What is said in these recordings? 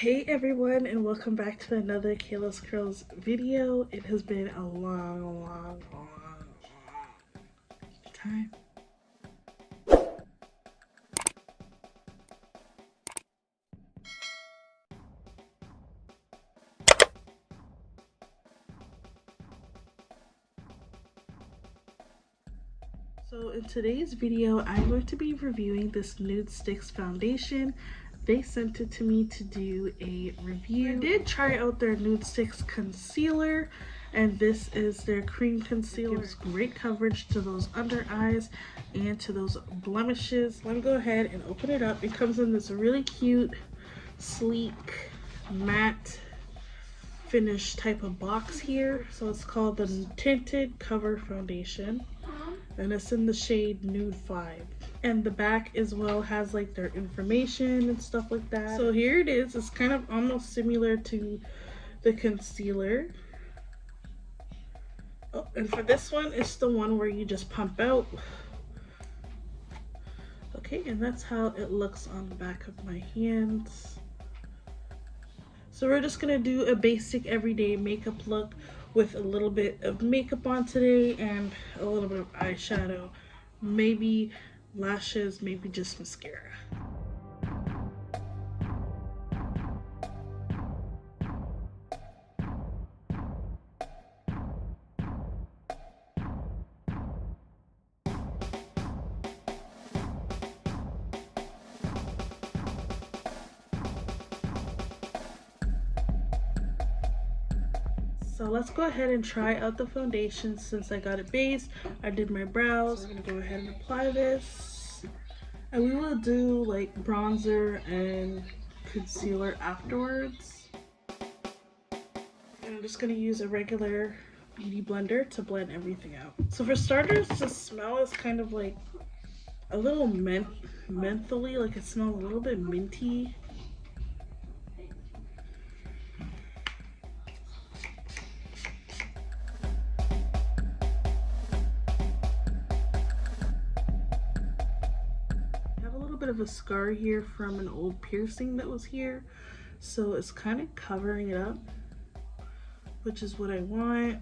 Hey everyone, and welcome back to another Kayla's Curls video. It has been a long time. So in today's video, I'm going to be reviewing this Nudestix foundation. They sent it to me to do a review. I did try out their Nudestix concealer, and this is their cream concealer. It gives great coverage to those under eyes and to those blemishes. Let me go ahead and open it up. It comes in this really cute, sleek, matte finish type of box here. So it's called the Tinted Cover Foundation, and it's in the shade Nude 5. And the back as well has like their information and stuff like that. So here it is. It's kind of almost similar to the concealer. Oh, and for this one, it's the one where you just pump out. Okay, and that's how it looks on the back of my hands. So we're just gonna do a basic everyday makeup look with a little bit of makeup on today and a little bit of eyeshadow, maybe lashes, maybe just mascara. So let's go ahead and try out the foundation. Since I got it based, I did my brows. So we're gonna go ahead and apply this. And we will do like bronzer and concealer afterwards. And I'm just gonna use a regular beauty blender to blend everything out. So for starters, the smell is kind of like a little mentally, like it smells a little bit minty. Bit of a scar here from an old piercing that was here, so it's kind of covering it up, which is what I want.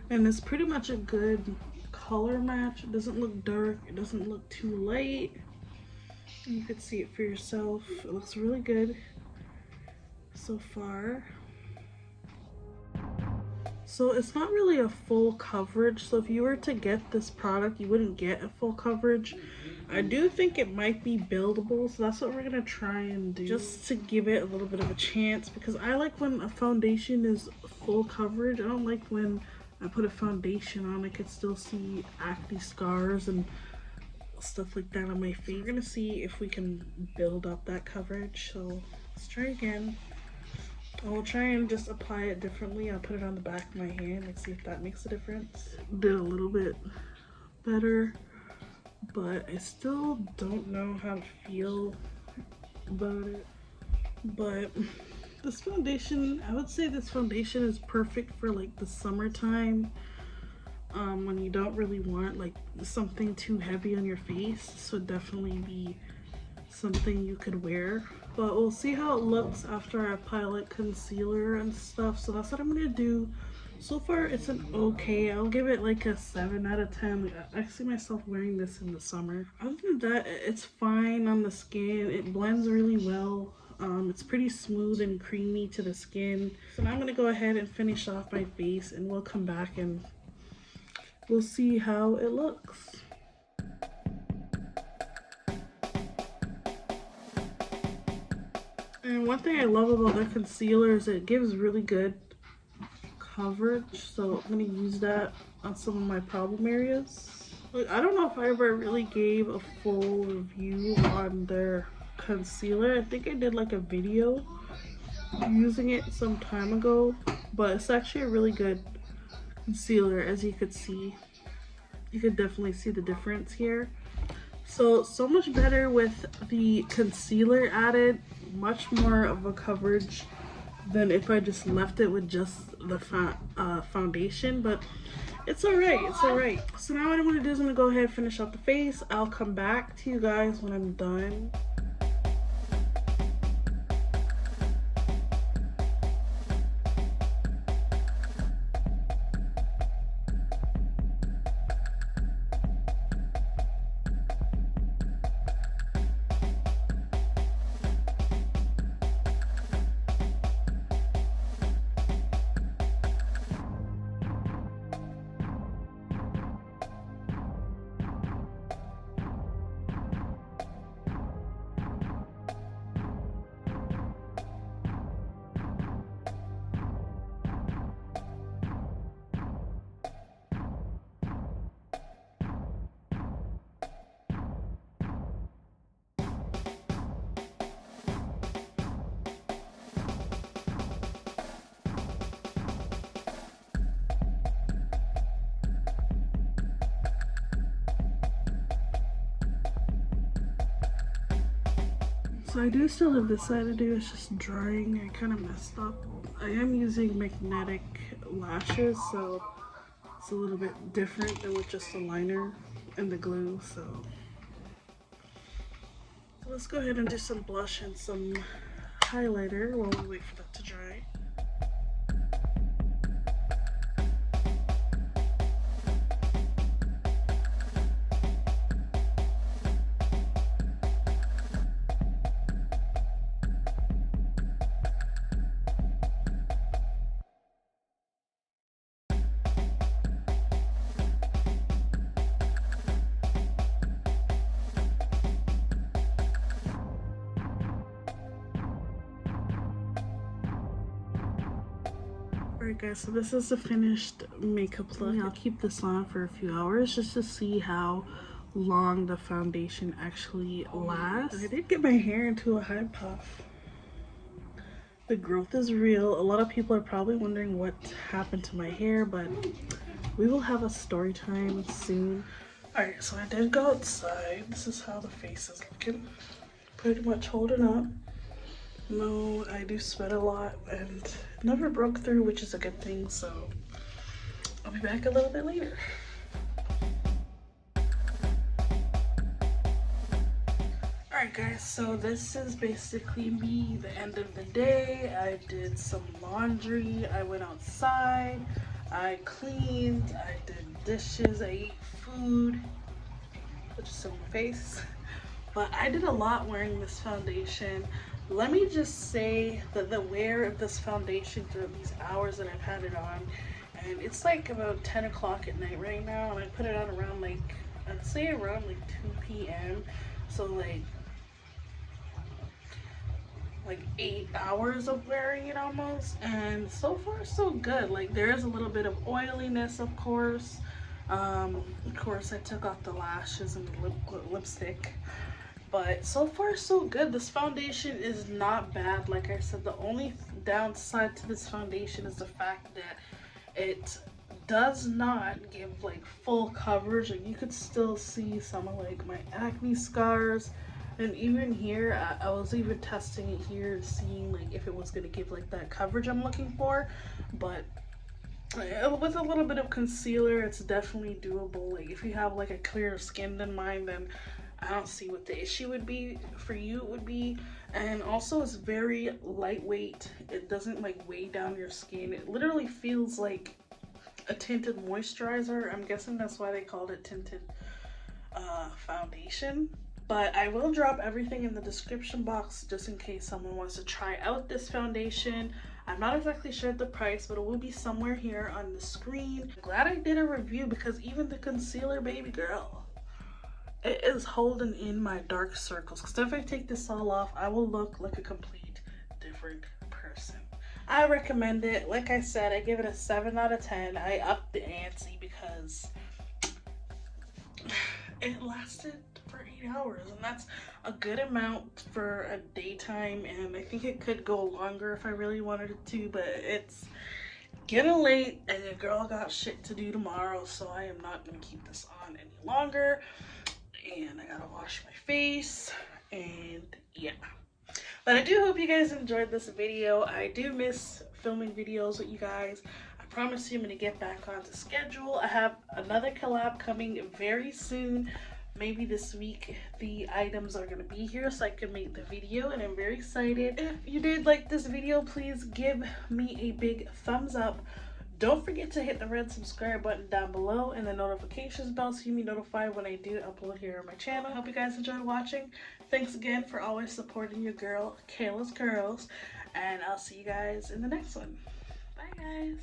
And it's pretty much a good color match. It doesn't look dark, it doesn't look too light. You could see it for yourself. It looks really good so far. So it's not really a full coverage, so if you were to get this product, you wouldn't get a full coverage. I do think it might be buildable, so that's what we're gonna try and do, just to give it a little bit of a chance, because I like when a foundation is full coverage. I don't like when I put a foundation on, I could still see acne scars and stuff like that on my face. We're gonna see if we can build up that coverage, so let's try again. I'll try and just apply it differently. I'll put it on the back of my hand and see if that makes a difference. Did a little bit better, but I still don't know how to feel about it. But this foundation, I would say this foundation is perfect for like the summertime, when you don't really want like something too heavy on your face. So definitely be something you could wear. But we'll see how it looks after I apply like concealer and stuff. So that's what I'm gonna do. So far it's an okay. I'll give it like a 7 out of 10. I see myself wearing this in the summer. Other than that, it's fine on the skin. It blends really well. It's pretty smooth and creamy to the skin. So now I'm gonna go ahead and finish off my face, and we'll come back and we'll see how it looks. And one thing I love about their concealer is it gives really good coverage, so I'm gonna use that on some of my problem areas. Like, I don't know if I ever really gave a full review on their concealer. I think I did like a video using it some time ago, but it's actually a really good concealer. As you could see, you could definitely see the difference here. So much better with the concealer added, much more of a coverage than if I just left it with just the foundation, but it's alright, it's alright. So now what I'm going to do is I'm going to go ahead and finish up the face. I'll come back to you guys when I'm done. So I do still have this side to do, it's just drying. I kind of messed up. I am using magnetic lashes, so it's a little bit different than with just the liner and the glue. So let's go ahead and do some blush and some highlighter while we wait for that to dry. Alright guys, so this is the finished makeup look. I'll keep this on for a few hours just to see how long the foundation actually lasts. I did get my hair into a high puff. The growth is real. A lot of people are probably wondering what happened to my hair, but we will have a story time soon. Alright, so I did go outside. This is how the face is looking. Pretty much holding up. No, I do sweat a lot and never broke through, which is a good thing, so I'll be back a little bit later. Alright guys, so this is basically me, the end of the day. I did some laundry, I went outside, I cleaned, I did dishes, I ate food, which is on my face. But I did a lot wearing this foundation. Let me just say that the wear of this foundation through these hours that I've had it on, and it's like about 10 o'clock at night right now, and I put it on around like, I'd say around like 2 p.m. So like 8 hours of wearing it almost, and so far so good. Like there is a little bit of oiliness, of course. I took off the lashes and the lipstick. But so far so good. This foundation is not bad. Like I said, the only downside to this foundation is the fact that it does not give like full coverage. Like you could still see some of like my acne scars, and even here I was even testing it here, seeing like if it was going to give like that coverage I'm looking for. But with a little bit of concealer, it's definitely doable. Like if you have like a clearer skin than mine, then I don't see what the issue would be. For you it would be. And also it's very lightweight. It doesn't like weigh down your skin. It literally feels like a tinted moisturizer. I'm guessing that's why they called it tinted foundation. But I will drop everything in the description box just in case someone wants to try out this foundation. I'm not exactly sure the price, but it will be somewhere here on the screen. I'm glad I did a review because even the concealer, baby girl, it is holding in my dark circles. Because if I take this all off, I will look like a complete different person. I recommend it. Like I said, I give it a 7 out of 10. I upped the ante because it lasted for 8 hours, and that's a good amount for a daytime, and I think it could go longer if I really wanted it to, but it's getting late and your girl got shit to do tomorrow, so I am not going to keep this on any longer. And I gotta wash my face, and yeah. But I do hope you guys enjoyed this video. I do miss filming videos with you guys. I promise you I'm gonna get back on the schedule. I have another collab coming very soon. Maybe this week the items are gonna be here so I can make the video, and I'm very excited. If you did like this video, please give me a big thumbs up. Don't forget to hit the red subscribe button down below and the notifications bell so you can be notified when I do upload here on my channel. I hope you guys enjoyed watching. Thanks again for always supporting your girl, Kayla's Curls, and I'll see you guys in the next one. Bye guys.